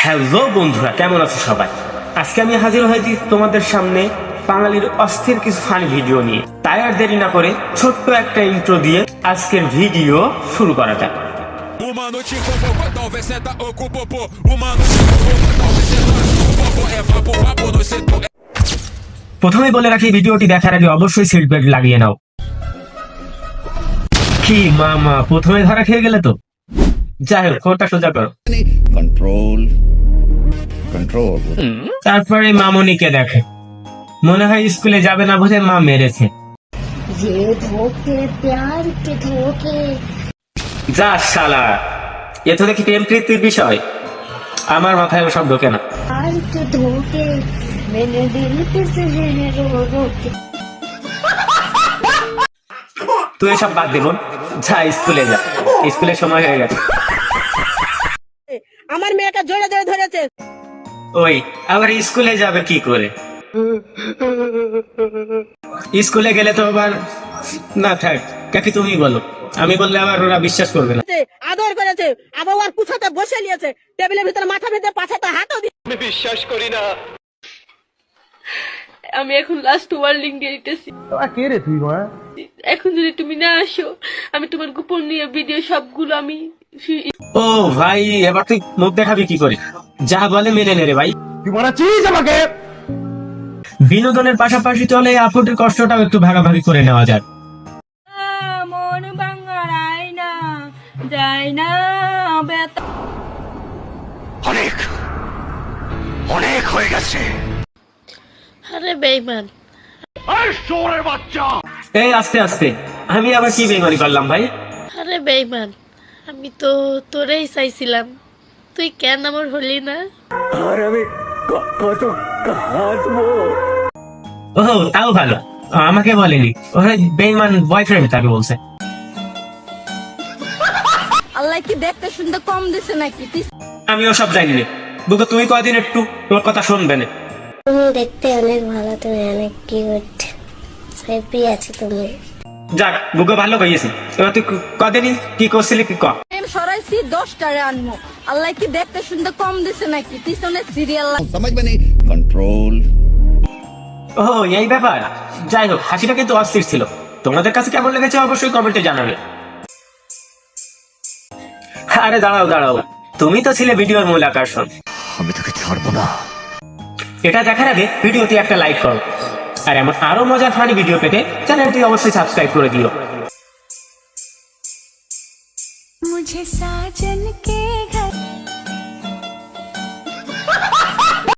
Hello বন্ধুরা, কেমন আছো সবাই? আজকে আমি হাজির হয়েছি তোমাদের সামনে বাঙালির অস্থির কিছু ফানি ভিডিও নিয়ে। তাই আর দেরি না করে ছোট্ট একটা ইন্ট্রো দিয়ে আজকের ভিডিও শুরু করা যাক। Uma noite com vovô, talvez senta ou com popô. Uma noite com vovô, talvez senta com vovô. É vapo, vapo no setor. প্রথমে বলে রাখি, ভিডিওটি দেখার আগে অবশ্যই সিট বেল্ট লাগিয়ে নাও। কি মামা, প্রথমে ধরা খেয়ে গেলে তো? যাই হোক, ফোনটা সোজা করো। कंट्रोल कंट्रोल তারপরে মামনিকে দেখে, মনে হয় স্কুলে যাবে না বলে মা মেরেছে। ये धोखे प्यार के धोखे যা শালা, এ তো দেখি প্রেম প্রীতির বিষয়। আমার মাথায় ওসব ঢোকে না। प्यार के धोखे मैंने दिल पे सहने रो रो के তুই এসব বাদ দেব, যা স্কুলে যা, স্কুলের সময় হয়ে গেছে। আমার মেয়েকে জোরে ধরে ধরেছে। ওই আবার স্কুলে যাবে কি করে? স্কুলে গেলে তো আবার না থাক, কাকি তুমি বলো, আমি বললে আবার ওরা বিশ্বাস করবে না। আদর করেছে, আবার ওর কুছাতে বসে নিয়েছে, টেবিলের ভিতরে মাথা বেঁধে পাছাতে হাতও দিয়ে। আমি এখন লাস্ট ওয়ার্নিং দিয়ে দিতেছি। এখন যদি তুমি না আসো, আমি তোমার গোপন নিয়ে ভিডিও সবগুলো আমি ও ভাই, এবার তুই মুখ দেখাবি কি করে? যা বলে মেনে নে রে ভাই। বিনোদনের পাশাপাশি চলে আপুটির কষ্টটাও একটু ভাগাভাগি করে নেওয়া যাক। মন বাঙায় না যায় না বেতা। অনেক অনেক হয়ে গেছে। আরে বেইমান, এই আস্তে আস্তে, আমি আবার কি বেইমানি করলাম ভাই? আরে বেইমান, আমি তো তোরেই চাইছিলাম, তুই কেন আমার হলি না? ও তাও ভালো, আমাকে বলেনি, ওরা বেইমান বয়ফ্রেন্ড তাকে বলছে। আল্লাহ কি দেখতে শুনতে কম দিছে নাকি? আমিও সব জানি রে বুকে, তুমি কয়দিন একটু তোর কথা শুনবে না। তুমি দেখতে অনেক ভালো, তুমি অনেক কিউট, হ্যাপি আছো তুমি। যাক, বুকে ভালো হয়েছে। এবার তুই কদিনই কি করছিলি কি কর? আমি সরাইছি 10টারে আনমু। আল্লাহ কি দেখতে শুনতে কম দিছে নাকি? পিছনে সিরিয়াল समझ में नहीं कंट्रोल ও এই ব্যাপার। যাই হোক, হাসিটা কিন্তু অস্থির ছিল। তোমাদের কাছে কেমন লেগেছে অবশ্যই কমেন্টে জানাবে। আরে দাঁড়াও দাঁড়াও, তুমি তো ছিলে ভিডিওর মূল আকর্ষণ। আমি তোকে ছাড়বো না। এটা দেখার আগে ভিডিওতে একটা লাইক করো, আর এমন আরো মজার ফানি ভিডিও পেতে চ্যানেলটি অবশ্যই সাবস্ক্রাইব করে দিও। मुझे साजन के